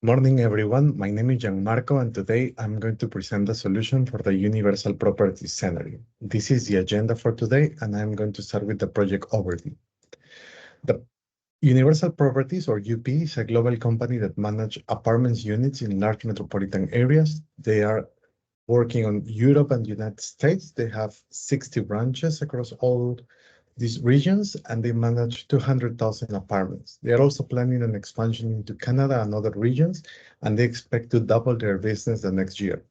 Morning, everyone. My name is Gianmarco, and today I'm going to present the solution for the Universal Properties scenario. This is the agenda for today, and I'm going to start with the project overview. The Universal Properties, or UP, is a global company that manages apartments units in large metropolitan areas. They are working on Europe and United States. They have 60 branches across all these regions, and they manage 200,000 apartments. They are also planning an expansion into Canada and other regions, and they expect to double their business the next year.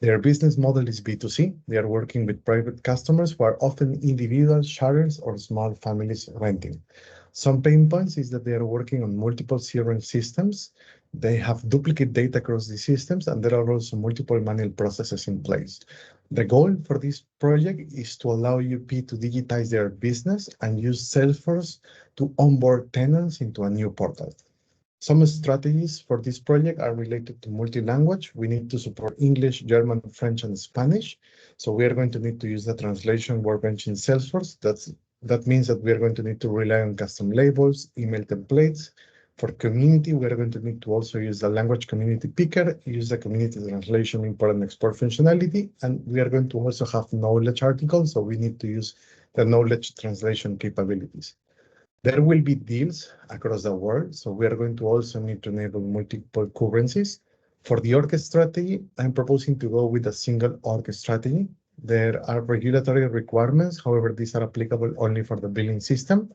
Their business model is B2C. They are working with private customers who are often individuals, sharers, or small families renting. Some pain points is that they are working on multiple CRM systems. They have duplicate data across the systems, and there are also multiple manual processes in place. The goal for this project is to allow UP to digitize their business and use Salesforce to onboard tenants into a new portal. Some strategies for this project are related to multi-language. We need to support English, German, French, and Spanish. So we are going to need to use the translation workbench in Salesforce. That means that we are going to need to rely on custom labels, email templates. For community, we are going to need to also use the language community picker, use the community translation import and export functionality, and we are going to also have knowledge articles, so we need to use the knowledge translation capabilities. There will be deals across the world, so we are going to also need to enable multiple currencies. For the org strategy, I'm proposing to go with a single org strategy. There are regulatory requirements, however, these are applicable only for the billing system.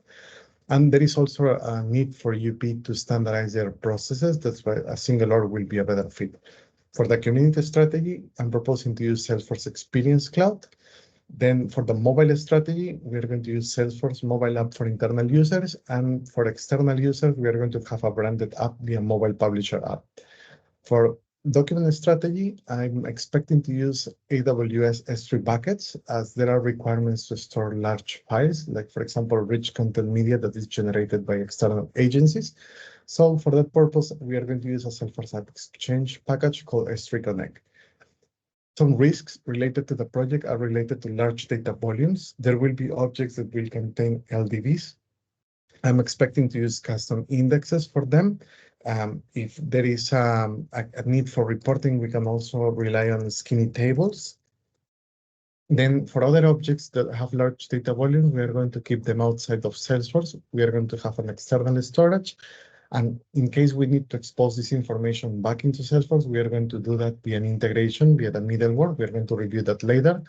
And there is also a need for UP to standardize their processes. That's why a single org will be a better fit. For the community strategy, I'm proposing to use Salesforce Experience Cloud. Then for the mobile strategy, we're going to use Salesforce mobile app for internal users. And for external users, we are going to have a branded app via mobile publisher app. For document strategy, I'm expecting to use AWS S3 buckets as there are requirements to store large files, like for example, rich content media that is generated by external agencies. So for that purpose, we are going to use a Salesforce App Exchange package called S3 Connect. Some risks related to the project are related to large data volumes. There will be objects that will contain LDVs. I'm expecting to use custom indexes for them. If there is a need for reporting, we can also rely on skinny tables. Then for other objects that have large data volumes, we are going to keep them outside of Salesforce. We are going to have an external storage. And in case we need to expose this information back into Salesforce, we are going to do that via an integration, via the middleware. We're going to review that later.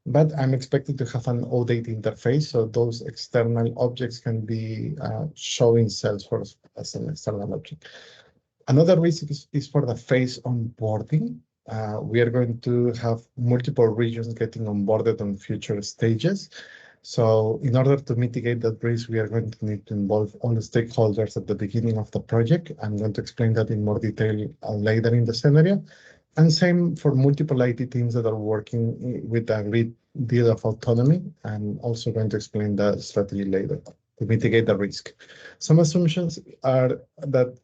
But I'm expecting to have an ODate interface, so those external objects can be shown in Salesforce as an external object. Another risk is for the phase onboarding. We are going to have multiple regions getting onboarded on future stages. So in order to mitigate that risk, we are going to need to involve all the stakeholders at the beginning of the project. I'm going to explain that in more detail later in the scenario. And same for multiple IT teams that are working with a great deal of autonomy. I'm also going to explain the strategy later to mitigate the risk. Some assumptions are that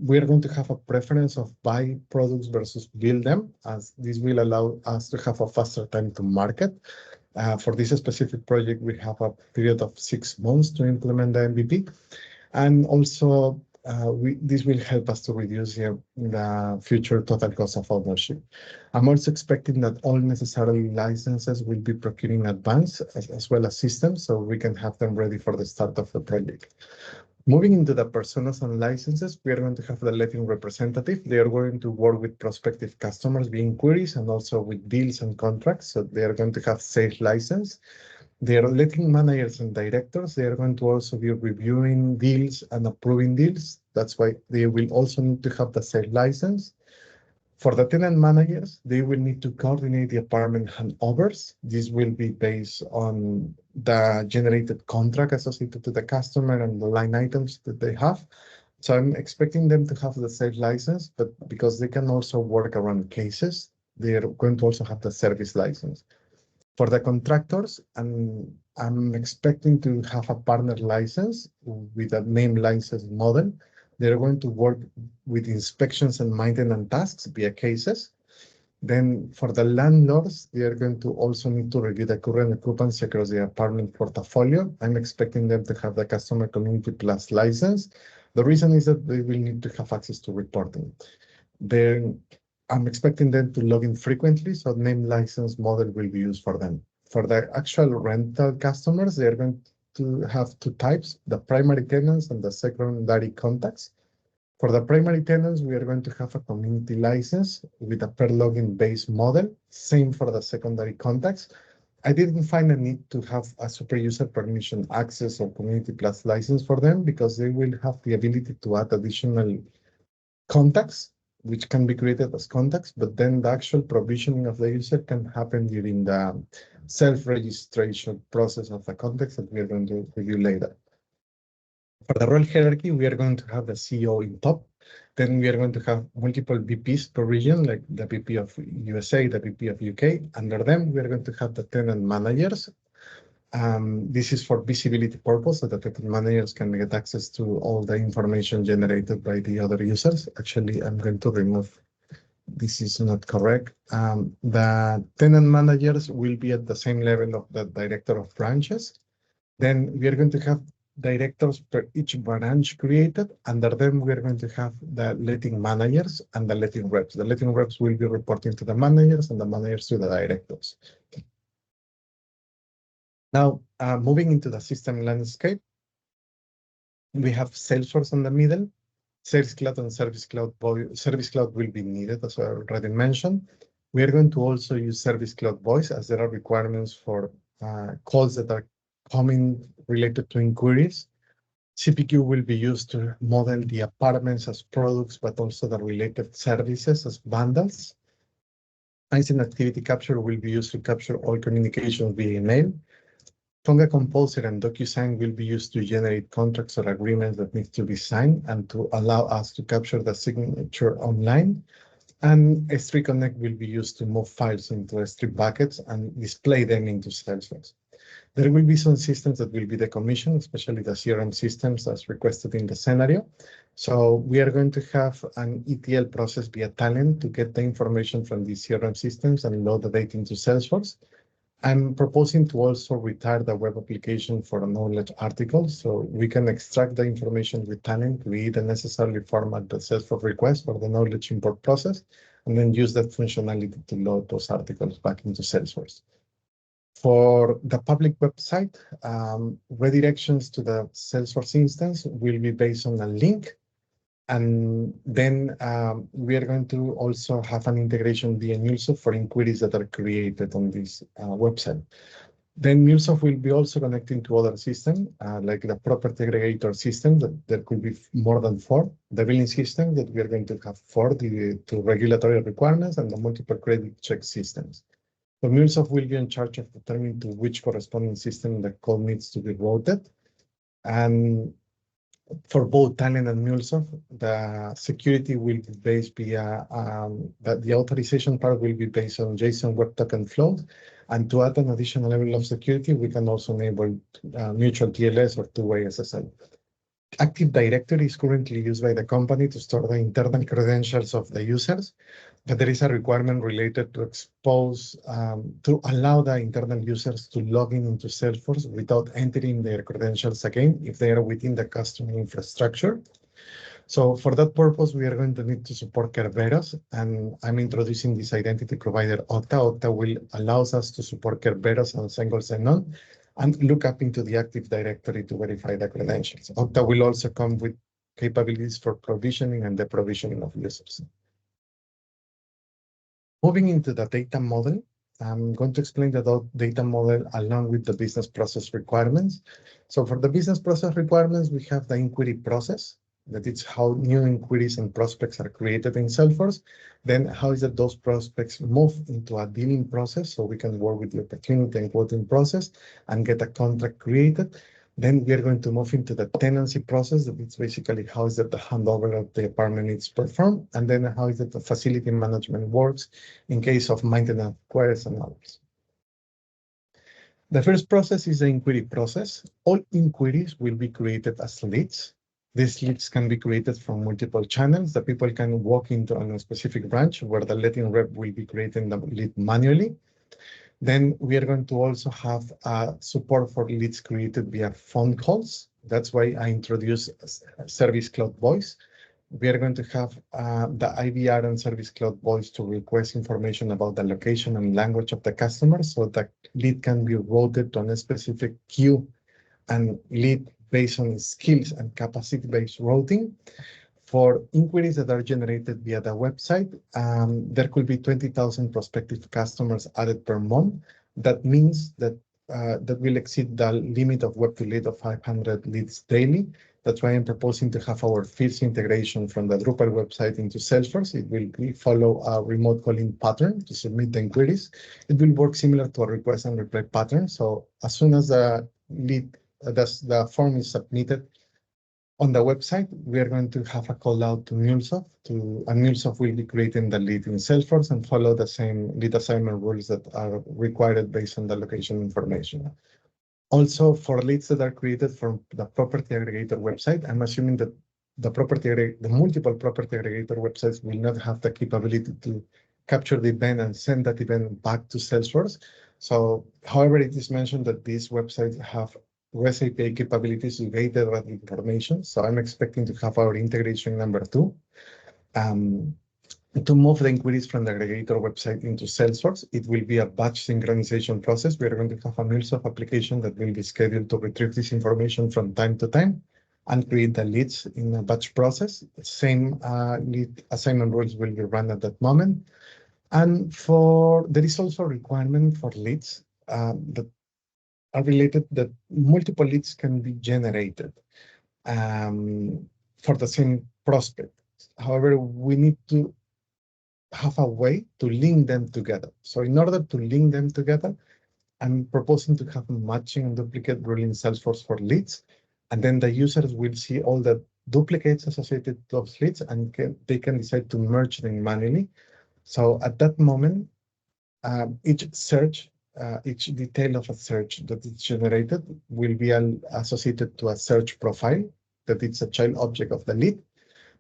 we are going to have a preference of buy products versus build them, as this will allow us to have a faster time to market. For this specific project, we have a period of 6 months to implement the MVP. And also, this will help us to reduce the future total cost of ownership. I'm also expecting that all necessary licenses will be procured in advance, as well as systems, so we can have them ready for the start of the project. Moving into the personas and licenses, we are going to have the letting representative. They are going to work with prospective customers via inquiries and also with deals and contracts. So they are going to have sales license. They are letting managers and directors. They are going to also be reviewing deals and approving deals. That's why they will also need to have the sales license. For the tenant managers, they will need to coordinate the apartment handovers. This will be based on the generated contract associated to the customer and the line items that they have. So I'm expecting them to have the sales license, but because they can also work around cases, they're going to also have the service license. For the contractors, I'm expecting to have a partner license with a name license model. They're going to work with inspections and maintenance tasks via cases. Then for the landlords, they are going to also need to review the current occupancy across the apartment portfolio. I'm expecting them to have the customer community plus license. The reason is that they will need to have access to reporting. Then I'm expecting them to log in frequently, so name license model will be used for them. For the actual rental customers, they're going to have two types, the primary tenants and the secondary contacts. For the primary tenants, we are going to have a community license with a per login based model. Same for the secondary contacts. I didn't find a need to have a super user permission access or community plus license for them because they will have the ability to add additional contacts, which can be created as contacts, but then the actual provisioning of the user can happen during the self-registration process of the contacts that we are going to review later. For the role hierarchy, we are going to have the CEO in top. Then we are going to have multiple VPs per region, like the VP of USA, the VP of UK. Under them, we are going to have the tenant managers. This is for visibility purpose, so that the managers can get access to all the information generated by the other users. Actually, I'm going to remove, this is not correct. The tenant managers will be at the same level of the director of branches. Then we are going to have directors per each branch created. Under them, we are going to have the letting managers and the letting reps. The letting reps will be reporting to the managers and the managers to the directors. Now, moving into the system landscape, we have Salesforce in the middle. Sales Cloud and Service Cloud. Service Cloud will be needed, as I already mentioned. We are going to also use Service Cloud Voice, as there are requirements for calls that are coming related to inquiries. CPQ will be used to model the apartments as products, but also the related services as bundles. Einstein Activity Capture will be used to capture all communications via email. Tonga Composer and DocuSign will be used to generate contracts or agreements that need to be signed and to allow us to capture the signature online. And S3 Connect will be used to move files into S3 buckets and display them into Salesforce. There will be some systems that will be decommissioned, especially the CRM systems as requested in the scenario. So we are going to have an ETL process via Talent to get the information from these CRM systems and load the data into Salesforce. I'm proposing to also retire the web application for a knowledge article, so we can extract the information with Talent, read and necessarily format the Salesforce request for the knowledge import process, and then use that functionality to load those articles back into Salesforce. For the public website, redirections to the Salesforce instance will be based on a link. And then we are going to also have an integration via MuleSoft for inquiries that are created on this website. Then MuleSoft will be also connecting to other systems, like the property aggregator system, that there could be more than 4. The billing system that we are going to have 4 due to regulatory requirements, and the multiple credit check systems. So MuleSoft will be in charge of determining to which corresponding system the call needs to be routed. And for both Talent and MuleSoft, the security will be based via, the authorization part will be based on JSON Web Token flow. And to add an additional level of security, we can also enable mutual TLS or two-way SSL. Active Directory is currently used by the company to store the internal credentials of the users, but there is a requirement related to expose, to allow the internal users to log in into Salesforce without entering their credentials again if they are within the customer infrastructure. So for that purpose, we are going to need to support Kerberos, and I'm introducing this identity provider Okta. Okta will allow us to support Kerberos and single sign-on and look up into the Active Directory to verify the credentials. Okta will also come with capabilities for provisioning and deprovisioning of users. Moving into the data model, I'm going to explain the data model along with the business process requirements. So for the business process requirements, we have the inquiry process. That is how new inquiries and prospects are created in Salesforce. Then how is that those prospects move into a dealing process so we can work with the opportunity and quoting process and get a contract created. Then we are going to move into the tenancy process. It's basically how is that the handover of the apartment is performed, and then how is that the facility management works in case of maintenance requests and others. The first process is the inquiry process. All inquiries will be created as leads. These leads can be created from multiple channels. The people can walk into a specific branch where the letting rep will be creating the lead manually. Then we are going to also have support for leads created via phone calls. That's why I introduced Service Cloud Voice. We are going to have the IVR and Service Cloud Voice to request information about the location and language of the customer, so that lead can be routed to a specific queue and lead based on skills and capacity-based routing. For inquiries that are generated via the website, there could be 20,000 prospective customers added per month. That means that that will exceed the limit of web to lead of 500 leads daily. That's why I'm proposing to have our first integration from the Drupal website into Salesforce. It will follow a remote calling pattern to submit the inquiries. It will work similar to a request and reply pattern. So as soon as the lead, the form is submitted, on the website, we are going to have a call out to MuleSoft, and MuleSoft will be creating the lead in Salesforce and follow the same lead assignment rules that are required based on the location information. Also, for leads that are created from the property aggregator website, I'm assuming that the multiple property aggregator websites will not have the capability to capture the event and send that event back to Salesforce. So, however, it is mentioned that these websites have REST API capabilities to gather that information. So I'm expecting to have our integration number 2. To move the inquiries from the aggregator website into Salesforce, it will be a batch synchronization process. We are going to have a MuleSoft application that will be scheduled to retrieve this information from time to time and create the leads in a batch process. Same lead assignment rules will be run at that moment. And there is also a requirement for leads that are related that multiple leads can be generated for the same prospect. However, we need to have a way to link them together. So in order to link them together, I'm proposing to have matching and duplicate rule in Salesforce for leads. And then the users will see all the duplicates associated to those leads, and they can decide to merge them manually. So at that moment, each detail of a search that is generated will be associated to a search profile that it's a child object of the lead.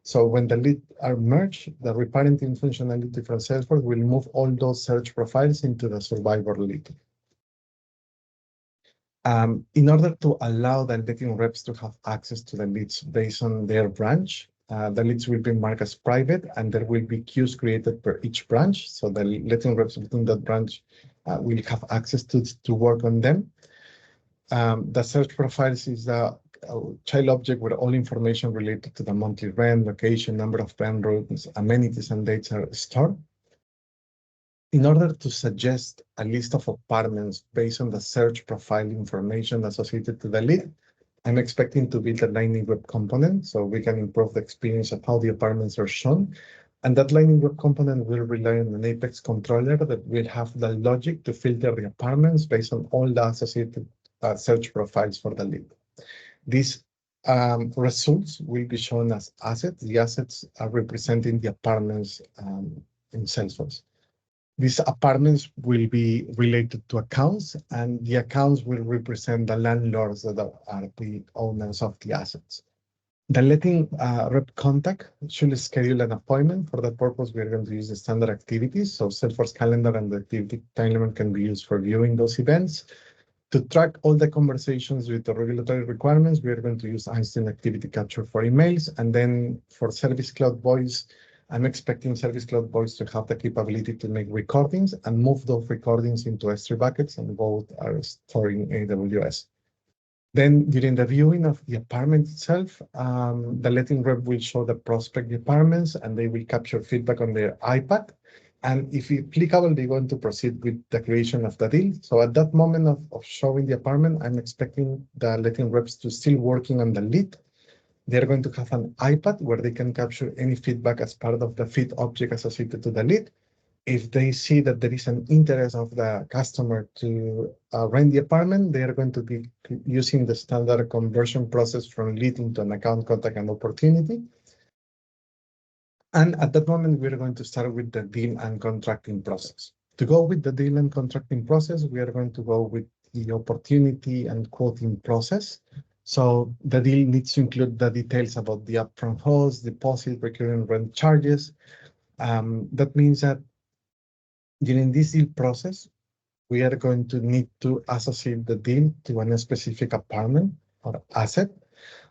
So when the leads are merged, the reparenting functionality from Salesforce will move all those search profiles into the survivor lead. In order to allow the letting reps to have access to the leads based on their branch, the leads will be marked as private, and there will be queues created per each branch. So the letting reps within that branch will have access to work on them. The search profiles is a child object where all information related to the monthly rent, location, number of rent rooms, amenities, and dates are stored. In order to suggest a list of apartments based on the search profile information associated to the lead, I'm expecting to build a Lightning Web component so we can improve the experience of how the apartments are shown. And that Lightning Web component will rely on an Apex controller that will have the logic to filter the apartments based on all the associated search profiles for the lead. These results will be shown as assets. The assets are representing the apartments in Salesforce. These apartments will be related to accounts, and the accounts will represent the landlords that are the owners of the assets. The letting rep contact should schedule an appointment. For that purpose, we are going to use the standard activities. So Salesforce calendar and the activity timer can be used for viewing those events. To track all the conversations with the regulatory requirements, we are going to use Einstein activity capture for emails. And then for Service Cloud Voice, I'm expecting Service Cloud Voice to have the capability to make recordings and move those recordings into S3 buckets, and both are stored in AWS. Then during the viewing of the apartment itself, the letting rep will show the prospect the apartments, and they will capture feedback on their iPad. And if applicable, they're going to proceed with the creation of the deal. So at that moment of showing the apartment, I'm expecting the letting reps to still working on the lead. They're going to have an iPad where they can capture any feedback as part of the feed object associated to the lead. If they see that there is an interest of the customer to rent the apartment, they are going to be using the standard conversion process from lead into an account, contact, and opportunity. And at that moment, we're going to start with the deal and contracting process. To go with the deal and contracting process, we are going to go with the opportunity and quoting process. So the deal needs to include the details about the upfront host, deposit, recurring rent charges. That means that during this deal process, we are going to need to associate the deal to a specific apartment or asset.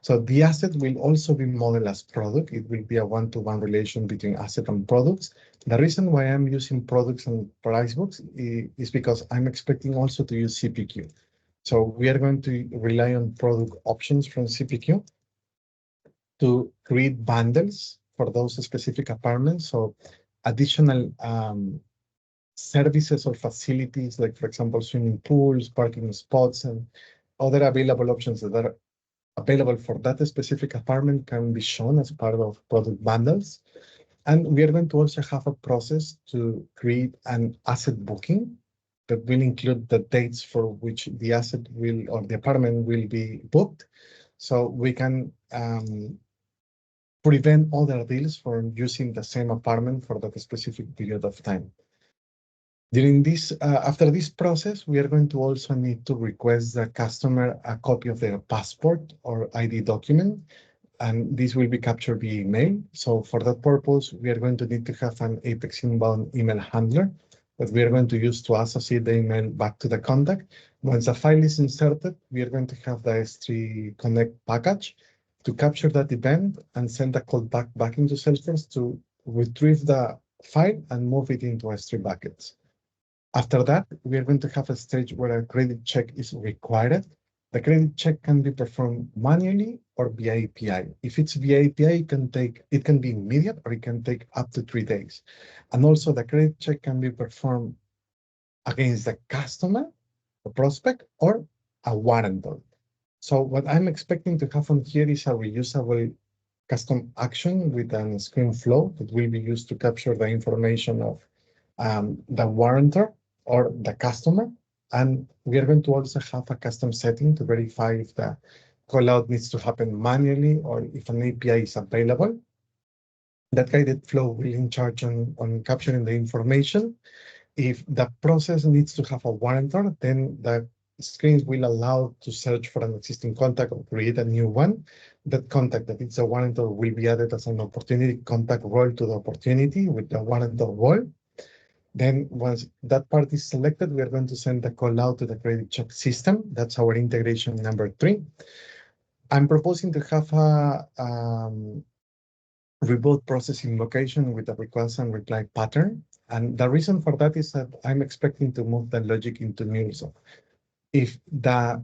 So the asset will also be modeled as product. It will be a one-to-one relation between asset and products. The reason why I'm using products and price books is because I'm expecting also to use CPQ. So we are going to rely on product options from CPQ to create bundles for those specific apartments. So additional services or facilities, like for example, swimming pools, parking spots, and other available options that are available for that specific apartment can be shown as part of product bundles. And we are going to also have a process to create an asset booking that will include the dates for which the asset will or the apartment will be booked. So we can prevent other deals from using the same apartment for that specific period of time. During this, after this process, we are going to also need to request the customer a copy of their passport or ID document, and this will be captured via email. So for that purpose, we are going to need to have an Apex inbound email handler that we are going to use to associate the email back to the contact. Once a file is inserted, we are going to have the S3 Connect package to capture that event and send a callback back into Salesforce to retrieve the file and move it into S3 buckets. After that, we are going to have a stage where a credit check is required. The credit check can be performed manually or via API. If it's via API, it can be immediate or it can take up to 3 days. And also the credit check can be performed against the customer, the prospect, or a warrantor. So what I'm expecting to have on here is a reusable custom action with a screen flow that will be used to capture the information of the warrantor or the customer. And we are going to also have a custom setting to verify if the callout needs to happen manually or if an API is available. That guided flow will in charge on capturing the information. If the process needs to have a warrantor, then the screens will allow to search for an existing contact or create a new one. That contact that is a warrantor will be added as an opportunity contact role to the opportunity with the warrantor role. Then once that part is selected, we are going to send the call out to the credit check system. That's our integration number 3. I'm proposing to have a reboot process invocation with a request and reply pattern. And the reason for that is that I'm expecting to move the logic into MuleSoft. If the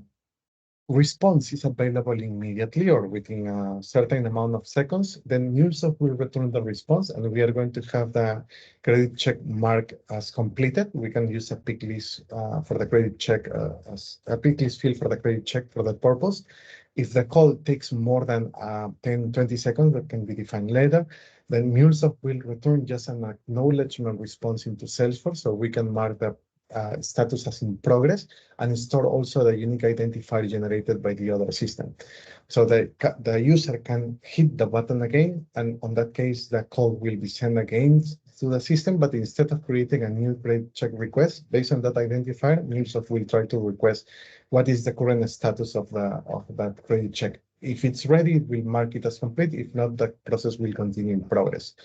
response is available immediately or within a certain amount of seconds, then MuleSoft will return the response and we are going to have the credit check mark as completed. We can use a pick list for the credit check as a pick list field for the credit check for that purpose. If the call takes more than 10, 20 seconds, that can be defined later, then MuleSoft will return just an acknowledgement response into Salesforce so we can mark the status as in progress and store also the unique identifier generated by the other system. So the user can hit the button again, and on that case, the call will be sent again to the system, but instead of creating a new credit check request based on that identifier, MuleSoft will try to request what is the current status of that credit check. If it's ready, it will mark it as complete. If not, the process will continue in progress.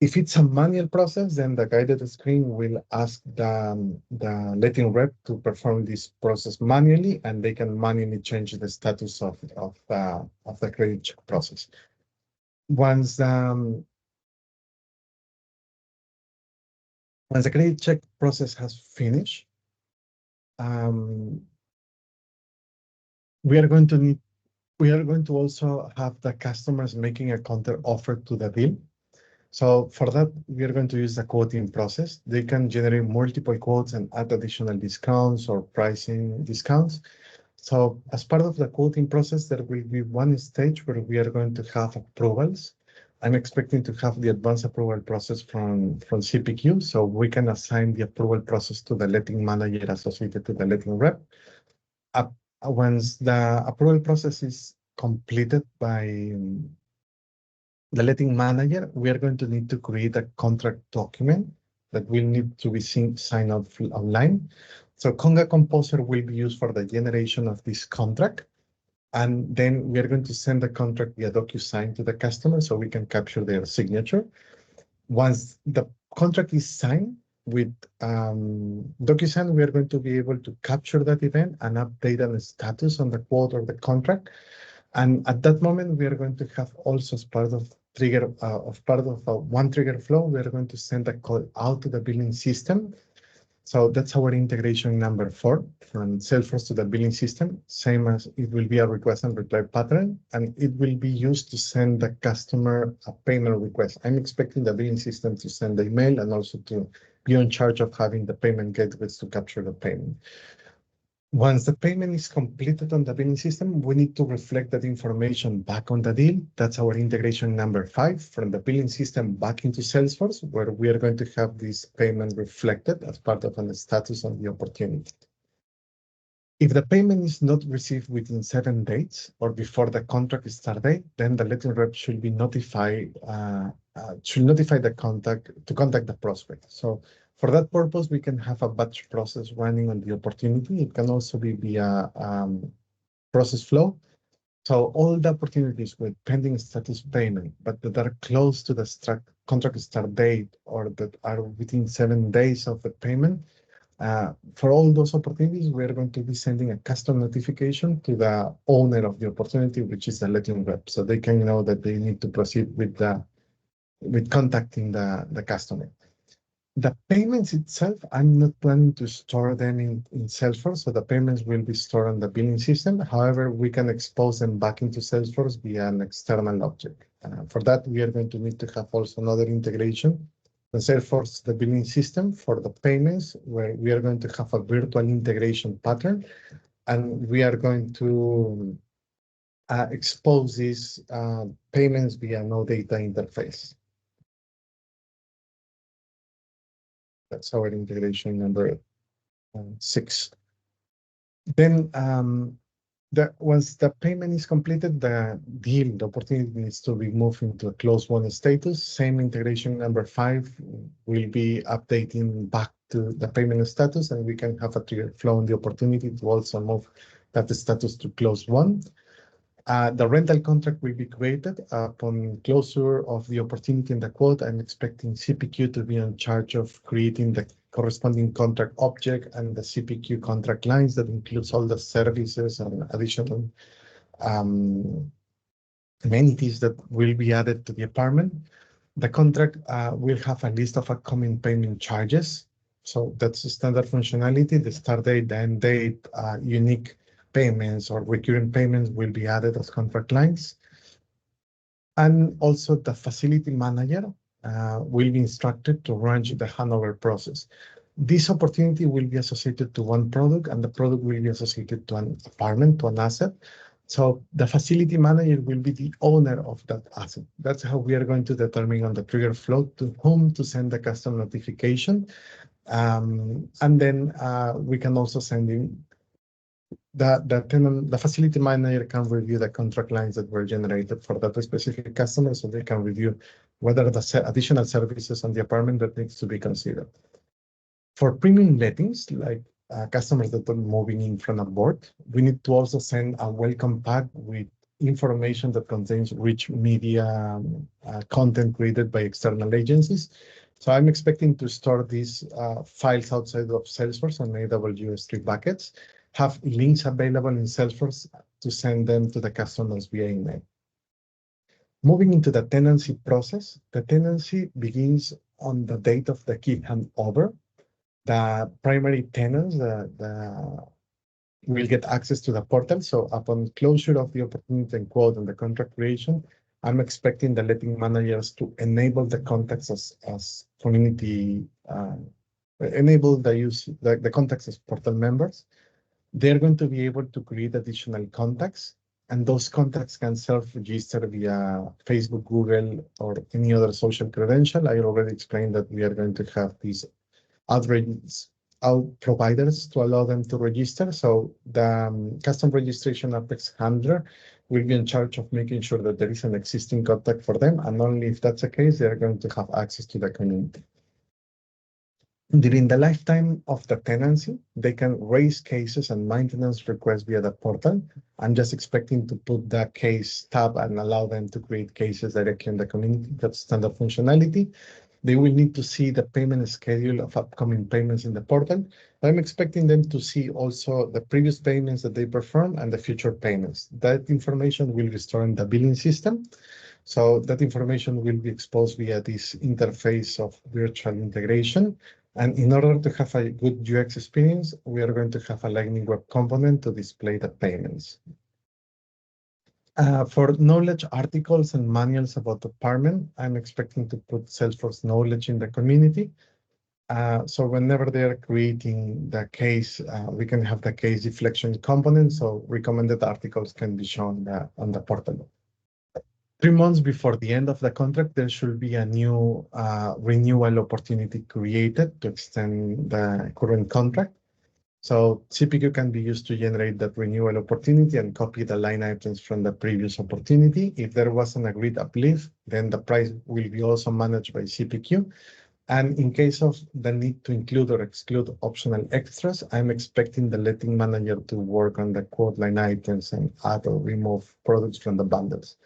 If it's a manual process, then the guided screen will ask the letting rep to perform this process manually, and they can manually change the status of the credit check process. Once the credit check process has finished, we are going to also have the customers making a counter offer to the deal. So for that, we are going to use the quoting process. They can generate multiple quotes and add additional discounts or pricing discounts. So as part of the quoting process, there will be one stage where we are going to have approvals. I'm expecting to have the advanced approval process from CPQ, so we can assign the approval process to the letting manager associated to the letting rep. Once the approval process is completed by the letting manager, we are going to need to create a contract document that will need to be signed out online. So Conga Composer will be used for the generation of this contract. And then we are going to send the contract via DocuSign to the customer so we can capture their signature. Once the contract is signed with DocuSign, we are going to be able to capture that event and update the status on the quote or the contract. And at that moment, we are going to have also as part of one trigger flow, we are going to send a call out to the billing system. So that's our integration number 4 from Salesforce to the billing system, same as it will be a request and reply pattern, and it will be used to send the customer a payment request. I'm expecting the billing system to send the email and also to be in charge of having the payment gateways to capture the payment. Once the payment is completed on the billing system, we need to reflect that information back on the deal. That's our integration number 5 from the billing system back into Salesforce, where we are going to have this payment reflected as part of a status on the opportunity. If the payment is not received within 7 days or before the contract start date, then the letting rep should be notified, the contact the prospect. So for that purpose, we can have a batch process running on the opportunity. It can also be via process flow. So all the opportunities with pending status payment, but that are close to the contract start date or that are within 7 days of the payment, for all those opportunities, we're going to be sending a custom notification to the owner of the opportunity, which is the letting rep, so they can know that they need to proceed with contacting the customer. The payments itself, I'm not planning to store them in Salesforce, so the payments will be stored on the billing system. However, we can expose them back into Salesforce via an external object. For that, we are going to need to have also another integration. The Salesforce, the billing system for the payments, where we are going to have a virtual integration pattern, and we are going to expose these payments via no data interface. That's our integration number 6. Then once the payment is completed, the opportunity needs to be moved into a closed won status. Same integration number 5 will be updating back to the payment status, and we can have a trigger flow on the opportunity to also move that status to closed won. The rental contract will be created upon closure of the opportunity in the quote. I'm expecting CPQ to be in charge of creating the corresponding contract object and the CPQ contract lines that includes all the services and additional amenities that will be added to the apartment. The contract will have a list of upcoming payment charges. So that's the standard functionality. The start date, the end date, unique payments or recurring payments will be added as contract lines. And also the facility manager will be instructed to run the handover process. This opportunity will be associated to one product, and the product will be associated to an apartment, to an asset. So the facility manager will be the owner of that asset. That's how we are going to determine on the trigger flow to whom to send the custom notification. And then we can also send in the facility manager can review the contract lines that were generated for that specific customer, so they can review whether the additional services on the apartment that needs to be considered. For premium lettings, like customers that are moving in from abroad, we need to also send a welcome pack with information that contains rich media content created by external agencies. So I'm expecting to store these files outside of Salesforce on AWS3 buckets, have links available in Salesforce to send them to the customers via email. Moving into the tenancy process, the tenancy begins on the date of the key handover. The primary tenants will get access to the portal. So upon closure of the opportunity and quote and the contract creation, I'm expecting the letting managers to enable the contacts as community, enable the contacts as portal members. They're going to be able to create additional contacts, and those contacts can self-register via Facebook, Google, or any other social credential. I already explained that we are going to have these out providers to allow them to register. So the custom registration Apex handler will be in charge of making sure that there is an existing contact for them, and only if that's the case, they're going to have access to the community. During the lifetime of the tenancy, they can raise cases and maintenance requests via the portal. I'm just expecting to put the case tab and allow them to create cases directly in the community. That's standard functionality. They will need to see the payment schedule of upcoming payments in the portal. I'm expecting them to see also the previous payments that they performed and the future payments. That information will be stored in the billing system. So that information will be exposed via this interface of virtual integration. And in order to have a good UX experience, we are going to have a Lightning Web component to display the payments. For knowledge articles and manuals about the department, I'm expecting to put Salesforce knowledge in the community. So whenever they are creating the case, we can have the case deflection component. So recommended articles can be shown on the portal. 3 months before the end of the contract, there should be a new renewal opportunity created to extend the current contract. So CPQ can be used to generate that renewal opportunity and copy the line items from the previous opportunity. If there was an agreed uplift, then the price will be also managed by CPQ. And in case of the need to include or exclude optional extras, I'm expecting the letting manager to work on the quote line items and add or remove products from the bundles.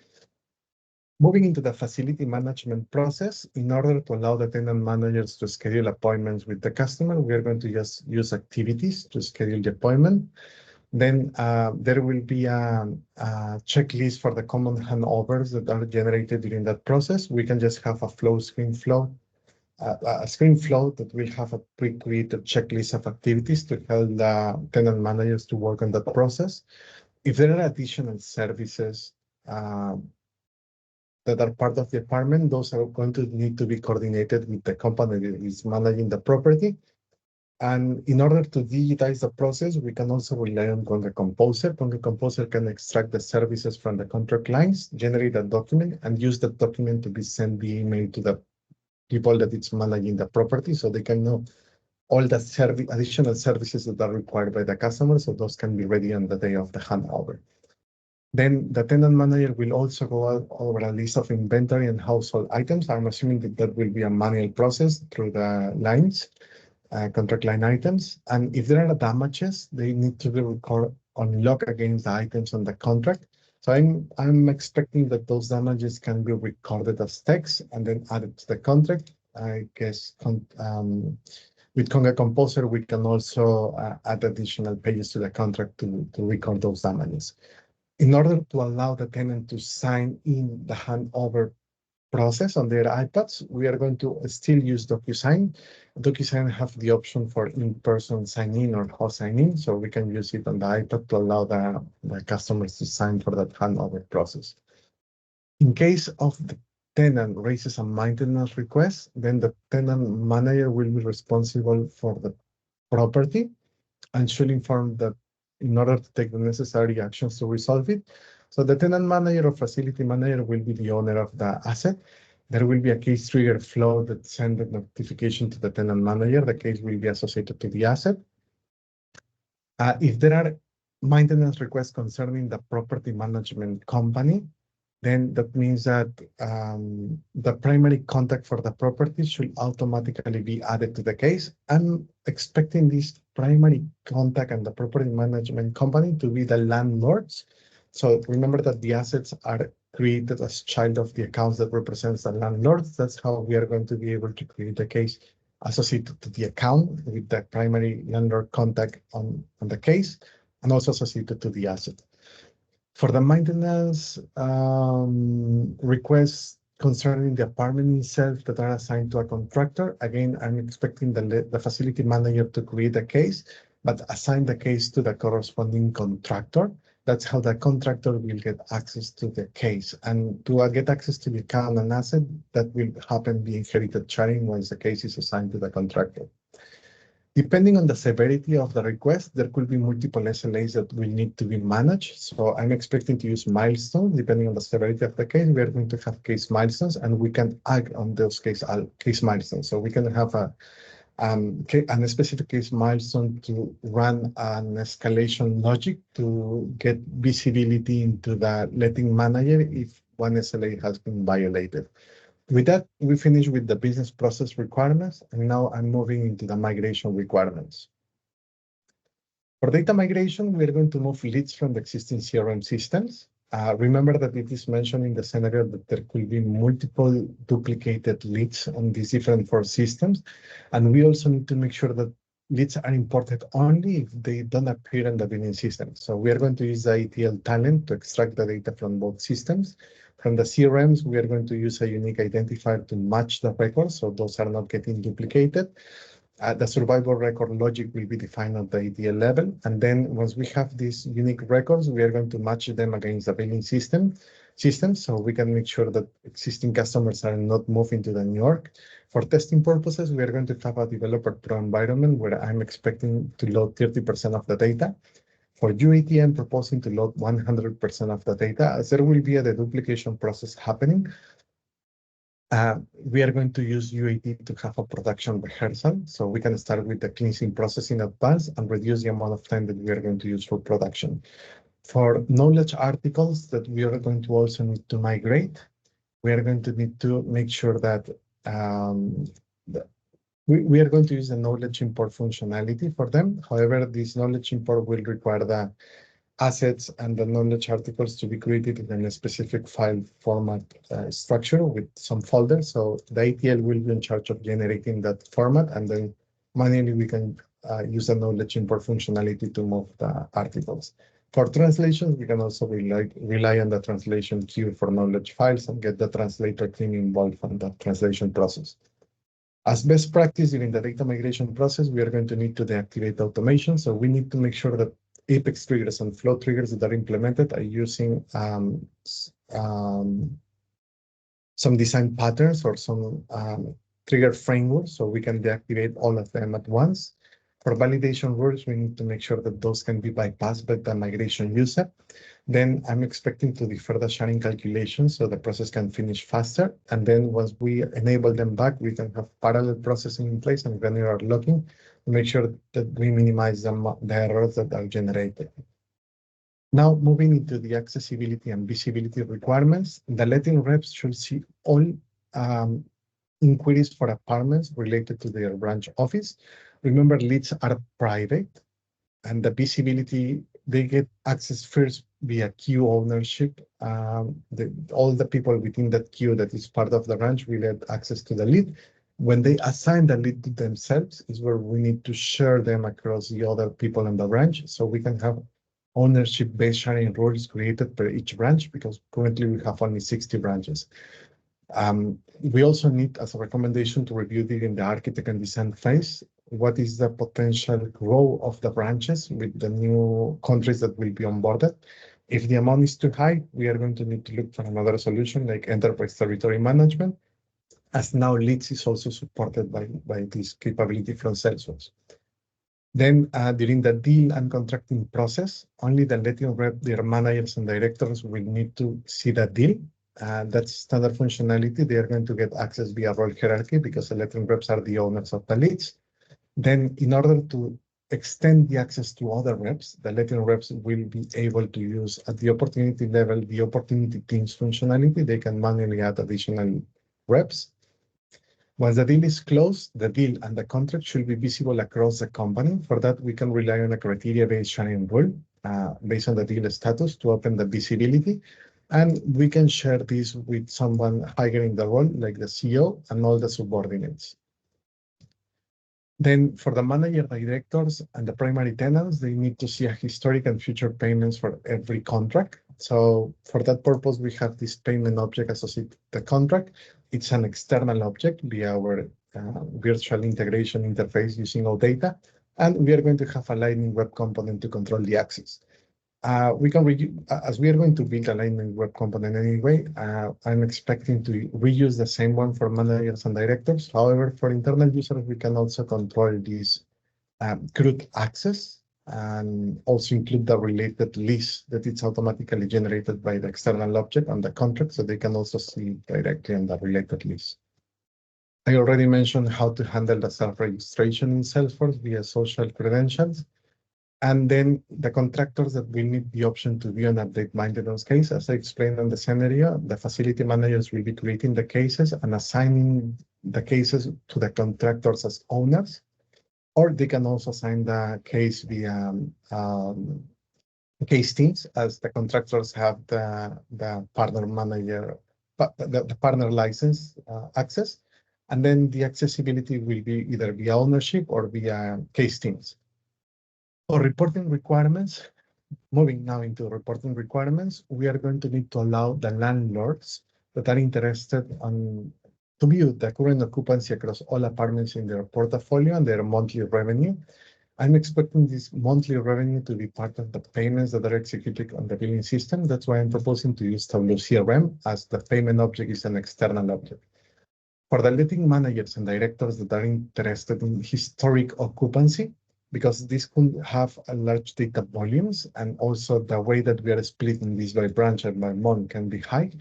Moving into the facility management process, in order to allow the tenant managers to schedule appointments with the customer, we are going to just use activities to schedule the appointment. Then there will be a checklist for the common handovers that are generated during that process. We can just have a screen flow that will have a pre-created checklist of activities to help the tenant managers to work on that process. If there are additional services that are part of the apartment, those are going to need to be coordinated with the company that is managing the property. And in order to digitize the process, we can also rely on Conga Composer. Conga Composer can extract the services from the contract lines, generate a document, and use that document to be sent via email to the people that it's managing the property, so they can know all the additional services that are required by the customer, so those can be ready on the day of the handover. Then the tenant manager will also go over a list of inventory and household items. I'm assuming that will be a manual process through the lines, contract line items. And if there are damages, they need to be recorded on log against the items on the contract. So I'm expecting that those damages can be recorded as text and then added to the contract. I guess with Conga Composer, we can also add additional pages to the contract to record those damages. In order to allow the tenant to sign in the handover process on their iPads, we are going to still use DocuSign. DocuSign have the option for in-person sign-in or host sign-in, so we can use it on the iPad to allow the customers to sign for that handover process. In case of the tenant raises a maintenance request, then the tenant manager will be responsible for the property and should inform that in order to take the necessary actions to resolve it. So the tenant manager or facility manager will be the owner of the asset. There will be a case trigger flow that sends a notification to the tenant manager. The case will be associated to the asset. If there are maintenance requests concerning the property management company, then that means that the primary contact for the property should automatically be added to the case. I'm expecting this primary contact and the property management company to be the landlords. So remember that the assets are created as child of the accounts that represents the landlords. That's how we are going to be able to create a case associated to the account with the primary landlord contact on the case and also associated to the asset. For the maintenance requests concerning the apartment itself that are assigned to a contractor, again, I'm expecting the facility manager to create a case, but assign the case to the corresponding contractor. That's how the contractor will get access to the case. And to get access to the account and asset, that will happen via inherited sharing once the case is assigned to the contractor. Depending on the severity of the request, there could be multiple SLAs that will need to be managed. So I'm expecting to use milestones. Depending on the severity of the case, we are going to have case milestones, and we can act on those case milestones. So we can have a specific case milestone to run an escalation logic to get visibility into the letting manager if one SLA has been violated. With that, we finish with the business process requirements, and now I'm moving into the migration requirements. For data migration, we're going to move leads from the existing CRM systems. Remember that it is mentioned in the scenario that there could be multiple duplicated leads on these different four systems. And we also need to make sure that leads are imported only if they don't appear in the billing system. So we are going to use the ETL talent to extract the data from both systems. From the CRMs, we are going to use a unique identifier to match the records, so those are not getting duplicated. The survival record logic will be defined at the ETL level. And then once we have these unique records, we are going to match them against the billing system so we can make sure that existing customers are not moving to the New York. For testing purposes, we are going to have a developer pro environment where I'm expecting to load 30% of the data. For UAT, I'm proposing to load 100% of the data, as there will be a deduplication process happening. We are going to use UAT to have a production rehearsal, so we can start with the cleansing process in advance and reduce the amount of time that we are going to use for production. For knowledge articles that we are going to also need to migrate, we are going to need to make sure that we are going to use the knowledge import functionality for them. However, this knowledge import will require the assets and the knowledge articles to be created in a specific file format structure with some folders. So the ATL will be in charge of generating that format, and then manually we can use the knowledge import functionality to move the articles. For translations, we can also rely on the translation queue for knowledge files and get the translator team involved in the translation process. As best practice during the data migration process, we are going to need to deactivate automation. So we need to make sure that Apex triggers and flow triggers that are implemented are using some design patterns or some trigger frameworks, so we can deactivate all of them at once. For validation rules, we need to make sure that those can be bypassed by the migration user. Then I'm expecting to defer the sharing calculations so the process can finish faster. And then once we enable them back, we can have parallel processing in place and granular logging to make sure that we minimize the errors that are generated. Now, moving into the accessibility and visibility requirements, the letting reps should see all inquiries for apartments related to their branch office. Remember, leads are private, and the visibility, they get access first via queue ownership. All the people within that queue that is part of the branch will get access to the lead. When they assign the lead to themselves is where we need to share them across the other people in the branch, so we can have ownership-based sharing rules created per each branch, because currently we have only 60 branches. We also need, as a recommendation, to review during the architect and design phase, what is the potential growth of the branches with the new countries that will be onboarded. If the amount is too high, we are going to need to look for another solution like enterprise territory management, as now leads is also supported by this capability from Salesforce. Then during the deal and contracting process, only the letting rep, their managers and directors will need to see the deal. That's standard functionality. They are going to get access via role hierarchy because the letting reps are the owners of the leads. Then in order to extend the access to other reps, the letting reps will be able to use at the opportunity level, the opportunity teams functionality. They can manually add additional reps. Once the deal is closed, the deal and the contract should be visible across the company. For that, we can rely on a criteria-based sharing rule based on the deal status to open the visibility. And we can share this with someone higher in the role, like the CEO and all the subordinates. Then for the manager directors and the primary tenants, they need to see a historic and future payments for every contract. So for that purpose, we have this payment object associated with the contract. It's an external object via our virtual integration interface using OData. And we are going to have a Lightning Web Component to control the access. We can as we are going to build a Lightning Web Component anyway, I'm expecting to reuse the same one for managers and directors. However, for internal users, we can also control this CRUD access and also include the related list that it's automatically generated by the external object on the contract, so they can also see directly on the related list. I already mentioned how to handle the self-registration in Salesforce via social credentials. And then the contractors that will need the option to view and update maintenance case. As I explained on the scenario, the facility managers will be creating the cases and assigning the cases to the contractors as owners, or they can also assign the case via case teams, as the contractors have the partner manager, the partner license access. And then the accessibility will be either via ownership or via case teams. For reporting requirements, moving now into reporting requirements, we are going to need to allow the landlords that are interested to view the current occupancy across all apartments in their portfolio and their monthly revenue. I'm expecting this monthly revenue to be part of the payments that are executed on the billing system. That's why I'm proposing to use Tableau CRM, as the payment object is an external object. For the letting managers and directors that are interested in historic occupancy, because this could have a large data volumes, and also the way that we are splitting this by branch and by month can be high,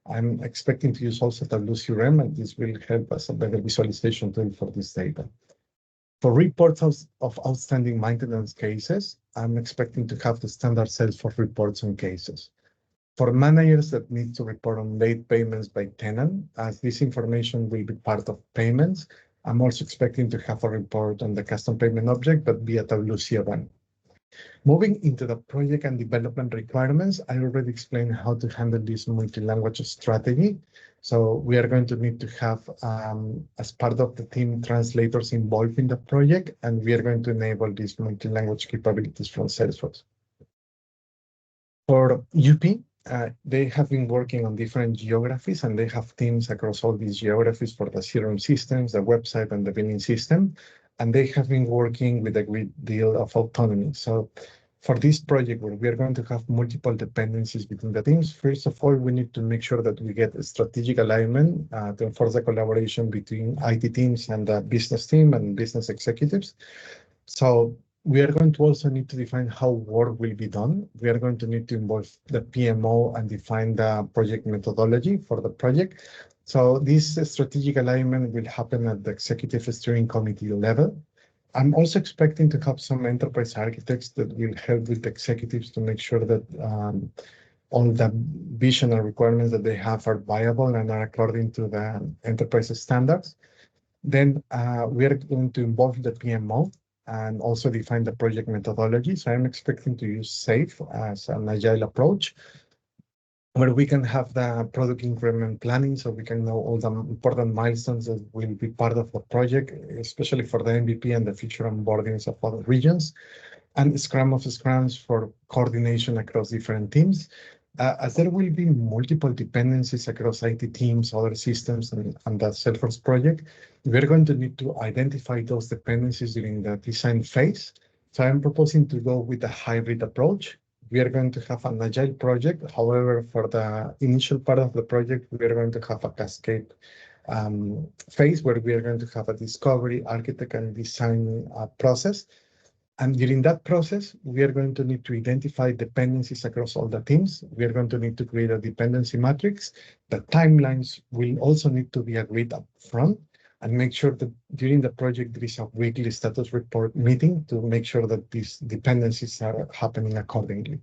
I'm expecting to use also Tableau CRM, and this will help us a better visualization tool for this data. For reports of outstanding maintenance cases, I'm expecting to have the standard Salesforce reports on cases. For managers that need to report on late payments by tenant, as this information will be part of payments, I'm also expecting to have a report on the custom payment object, but via Tableau CRM. Moving into the project and development requirements, I already explained how to handle this multi-language strategy. So we are going to need to have, as part of the team, translators involved in the project, and we are going to enable these multi-language capabilities from Salesforce. For UP, they have been working on different geographies, and they have teams across all these geographies for the CRM systems, the website, and the billing system. And they have been working with a great deal of autonomy. So for this project, where we are going to have multiple dependencies between the teams, first of all, we need to make sure that we get a strategic alignment to enforce the collaboration between IT teams and the business team and business executives. So we are going to also need to define how work will be done. We are going to need to involve the PMO and define the project methodology for the project. So this strategic alignment will happen at the executive steering committee level. I'm also expecting to have some enterprise architects that will help with executives to make sure that all the vision and requirements that they have are viable and are according to the enterprise standards. Then we are going to involve the PMO and also define the project methodology. So I'm expecting to use SAFe as an agile approach, where we can have the product increment planning, so we can know all the important milestones that will be part of the project, especially for the MVP and the future onboardings of other regions, and Scrum of Scrums for coordination across different teams. As there will be multiple dependencies across IT teams, other systems, and the Salesforce project, we're going to need to identify those dependencies during the design phase. So I'm proposing to go with a hybrid approach. We are going to have an agile project. However, for the initial part of the project, we are going to have a cascade phase where we are going to have a discovery, architect, and design process. And during that process, we are going to need to identify dependencies across all the teams. We are going to need to create a dependency matrix. The timelines will also need to be agreed up front, and make sure that during the project, there is a weekly status report meeting to make sure that these dependencies are happening accordingly.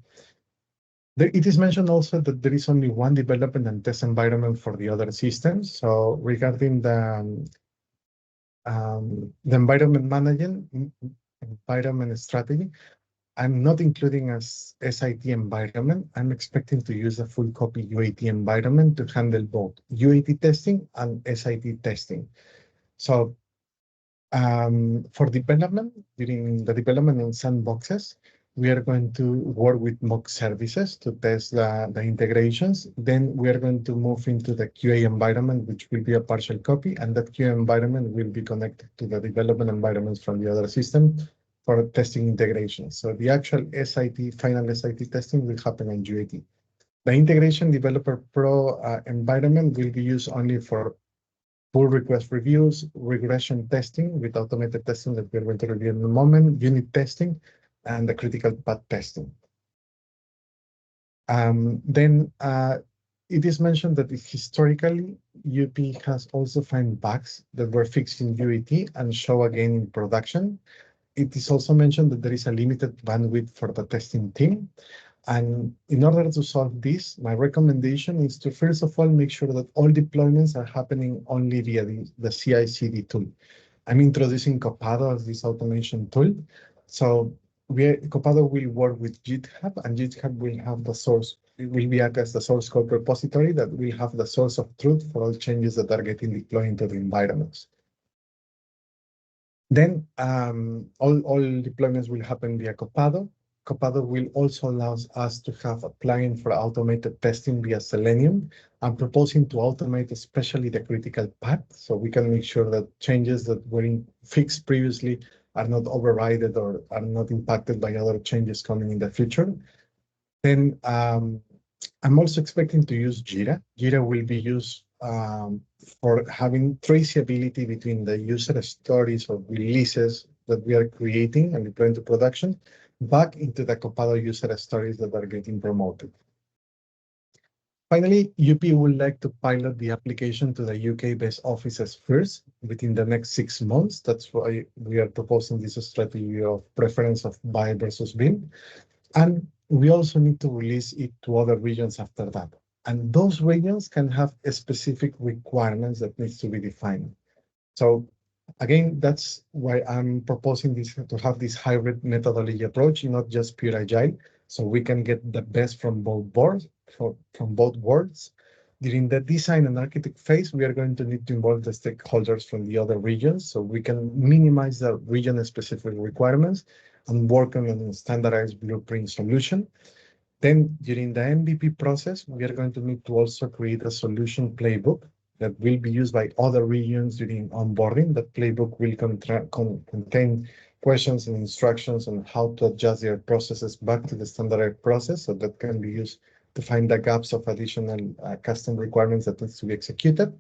It is mentioned also that there is only one development and test environment for the other systems. So regarding the environment environment strategy, I'm not including as SIT environment. I'm expecting to use a full copy UAT environment to handle both UAT testing and SIT testing. So for development, during the development in sandboxes, we are going to work with mock services to test the integrations. Then we are going to move into the QA environment, which will be a partial copy, and that QA environment will be connected to the development environments from the other system for testing integration. So the actual final SIT testing will happen on UAT. The Integration Developer Pro environment will be used only for pull request reviews, regression testing with automated testing that we're going to review in a moment, unit testing, and the critical path testing. Then it is mentioned that historically, UP has also found bugs that were fixed in UAT and show again in production. It is also mentioned that there is a limited bandwidth for the testing team. And in order to solve this, my recommendation is to first of all make sure that all deployments are happening only via the CI/CD tool. I'm introducing Copado as this automation tool. So Copado will work with GitHub, and GitHub will have the source. It will be act as the source code repository that will have the source of truth for all changes that are getting deployed into the environments. Then all deployments will happen via Copado. Copado will also allow us to have a plugin for automated testing via Selenium. I'm proposing to automate especially the critical path, so we can make sure that changes that were fixed previously are not overridden or are not impacted by other changes coming in the future. Then I'm also expecting to use Jira. Jira will be used for having traceability between the user stories or releases that we are creating and deploying to production back into the Copado user stories that are getting promoted. Finally, UP would like to pilot the application to the UK-based offices first within the next 6 months. That's why we are proposing this strategy of preference of buy versus build. And we also need to release it to other regions after that. And those regions can have specific requirements that needs to be defined. So again, that's why I'm proposing this to have this hybrid methodology approach, not just pure agile, so we can get the best from both boards, from both worlds. During the design and architect phase, we are going to need to involve the stakeholders from the other regions so we can minimize the region-specific requirements and work on a standardized blueprint solution. Then during the MVP process, we are going to need to also create a solution playbook that will be used by other regions during onboarding. That playbook will contain questions and instructions on how to adjust their processes back to the standardized process, so that can be used to find the gaps of additional custom requirements that needs to be executed.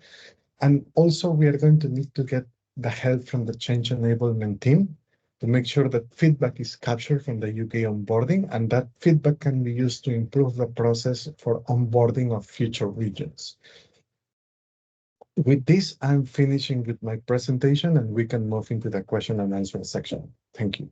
And also we are going to need to get the help from the change enablement team to make sure that feedback is captured from the UK onboarding, and that feedback can be used to improve the process for onboarding of future regions. With this, I'm finishing with my presentation and we can move into the question and answer section. Thank you.